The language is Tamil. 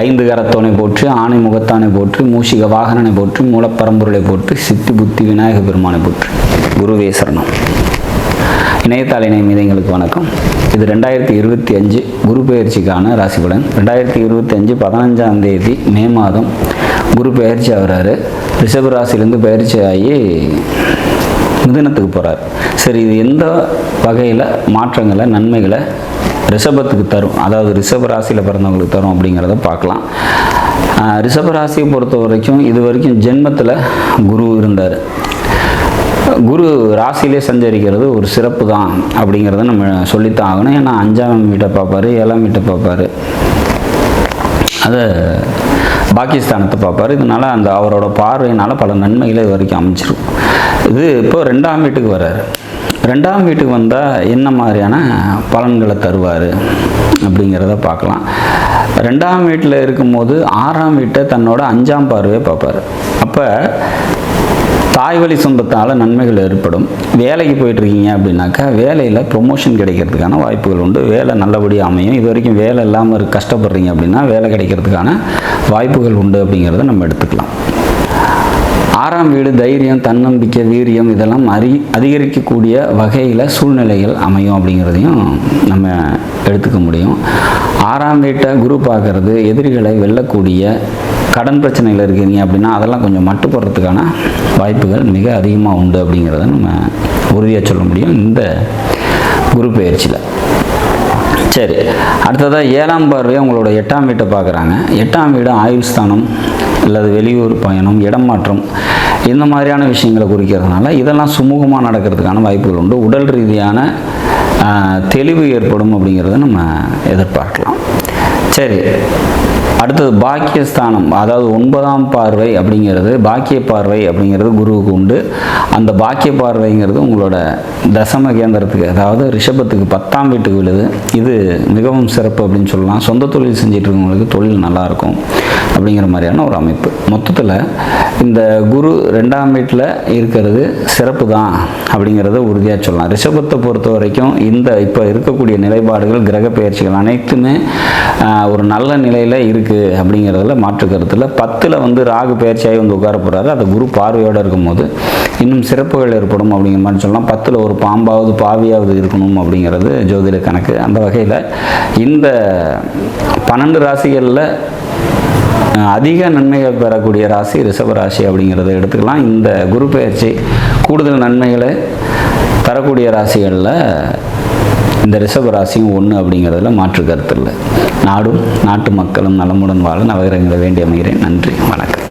ஐந்து கரத்தோனை போற்றி, ஆணை முகத்தானை போற்றி, மூஷிக வாகனனை போற்றி, மூலப்பரம்பொருளை போற்றி, சித்தி புத்தி விநாயக பெருமானை போற்றி. குருவே சரணம். இணையத்தாள் இணை மீதங்களுக்கு வணக்கம். இது 2025 குரு பெயர்ச்சிக்கான ராசி பலன். 2025 15ஆம் தேதி மே மாதம் குரு பெயர்ச்சி ஆகிறாரு. ரிஷப ராசியிலேருந்து பயிற்சி ஆகி மிதுனத்துக்கு போகிறார். சரி, இது எந்த வகையில் மாற்றங்களை நன்மைகளை ரிஷபத்துக்கு தரும், அதாவது ரிஷப ராசியில் பிறந்தவங்களுக்கு தரும் அப்படிங்கிறத பார்க்கலாம். ரிஷப ராசியை பொறுத்த வரைக்கும் இது வரைக்கும் ஜென்மத்தில் குரு இருந்தார். குரு ராசியிலே சஞ்சரிக்கிறது ஒரு சிறப்பு தான் அப்படிங்கிறத நம்ம சொல்லித்தான் ஆகணும். ஏன்னா 5ஆம் வீட்டை பார்ப்பார், 7ஆம் வீட்டை பார்ப்பார், அதை பாகிஸ்தானத்தை பார்ப்பார். இதனால் அந்த அவரோட பார்வையினால் பல நன்மைகளை இது வரைக்கும் அமைச்சிரும். இது இப்போ 2ஆம் வீட்டுக்கு வர்றாரு. 2ஆம் வீட்டுக்கு வந்தால் என்ன மாதிரியான பலன்களை தருவார் அப்படிங்கிறத பார்க்கலாம். 2ஆம் வீட்டில் இருக்கும்போது 6ஆம் வீட்டை தன்னோட 5ஆம் பார்வையை பார்ப்பார். அப்போ தாய் வழி சொந்தத்தால் நன்மைகள் ஏற்படும். வேலைக்கு போயிட்டுருக்கீங்க அப்படின்னாக்கா வேலையில் ப்ரொமோஷன் கிடைக்கிறதுக்கான வாய்ப்புகள் உண்டு. வேலை நல்லபடியாக அமையும். இது வரைக்கும் வேலை இல்லாமல் கஷ்டப்படுறீங்க அப்படின்னா வேலை கிடைக்கிறதுக்கான வாய்ப்புகள் உண்டு அப்படிங்கிறத நம்ம எடுத்துக்கலாம். 6ஆம் வீடு தைரியம், தன்னம்பிக்கை, வீரியம் இதெல்லாம் அதிகரிக்கக்கூடிய வகையில் சூழ்நிலைகள் அமையும் அப்படிங்கிறதையும் நம்ம எடுத்துக்க முடியும். 6ஆம் வீட்டை குரு பார்க்கறது எதிரிகளை வெல்லக்கூடிய, கடன் பிரச்சனைகள் இருக்கீங்க அப்படின்னா அதெல்லாம் கொஞ்சம் மட்டுப்படுறதுக்கான வாய்ப்புகள் மிக அதிகமாக உண்டு அப்படிங்கிறத நம்ம உறுதியாக சொல்ல முடியும் இந்த குரு பெயர்ச்சியில். சரி, அடுத்ததாக 7ஆம் பார்வையை உங்களோட 8ஆம் வீட்டை பார்க்குறாங்க. 8ஆம் வீடு ஆயுள் ஸ்தானம் அல்லது வெளியூர் பயணம், இடம் மாற்றம் இந்த மாதிரியான விஷயங்களை குறிக்கிறதுனால இதெல்லாம் சுமூகமாக நடக்கிறதுக்கான வாய்ப்புகள் உண்டு. உடல் ரீதியான தெளிவு ஏற்படும் அப்படிங்கிறத நம்ம எதிர்பார்க்கலாம். சரி, அடுத்தது பாக்கியஸ்தானம், அதாவது 9ஆம் பார்வை அப்படிங்கிறது, பாக்கிய பார்வை அப்படிங்கிறது குருவுக்கு உண்டு. அந்த பாக்கிய பார்வைங்கிறது உங்களோட தசம கேந்திரத்துக்கு, அதாவது ரிஷபத்துக்கு 10ஆம் வீட்டுக்கு விழுது. இது மிகவும் சிறப்பு அப்படின்னு சொல்லலாம். சொந்த தொழில் செஞ்சிட்டு இருக்கவங்களுக்கு தொழில் நல்லாயிருக்கும் அப்படிங்கிற மாதிரியான ஒரு அமைப்பு. மொத்தத்தில் இந்த குரு 2ஆம் வீட்டில் இருக்கிறது சிறப்பு தான் அப்படிங்கிறத உறுதியாக சொல்லலாம். ரிஷபத்தை பொறுத்த வரைக்கும் இந்த இப்போ இருக்கக்கூடிய நிலைப்பாடுகள், கிரக பெயர்ச்சிகள் அனைத்துமே ஒரு நல்ல நிலையில் இருக்குது அப்படிங்கிறதுல மாற்று கருத்தில். 10ல் வந்து ராகு பெயர்ச்சியாகி வந்து உட்கார போகிறாரு. அது குரு பார்வையோடு இருக்கும்போது இன்னும் சிறப்புகள் ஏற்படும் அப்படிங்கிற மாதிரி சொல்லலாம். 10ல் ஒரு பாம்பாவது பாவியாவது இருக்கணும் அப்படிங்கிறது ஜோதிட கணக்கு. அந்த வகையில் இந்த 12 ராசிகளில் அதிக நன்மைகள் பெறக்கூடிய ராசி ரிஷப ராசி அப்படிங்கிறத எடுத்துக்கலாம். இந்த குரு பெயர்ச்சி கூடுதல் நன்மைகளை தரக்கூடிய ராசிகளில் இந்த ரிஷப ராசியும் ஒன்று அப்படிங்கிறதுல மாற்று கருத்து இல்லை. நாடும் நாட்டு மக்களும் நலமுடன் வாழ நவகிரகங்களை வேண்டி அமைகிறேன். நன்றி, வணக்கம்.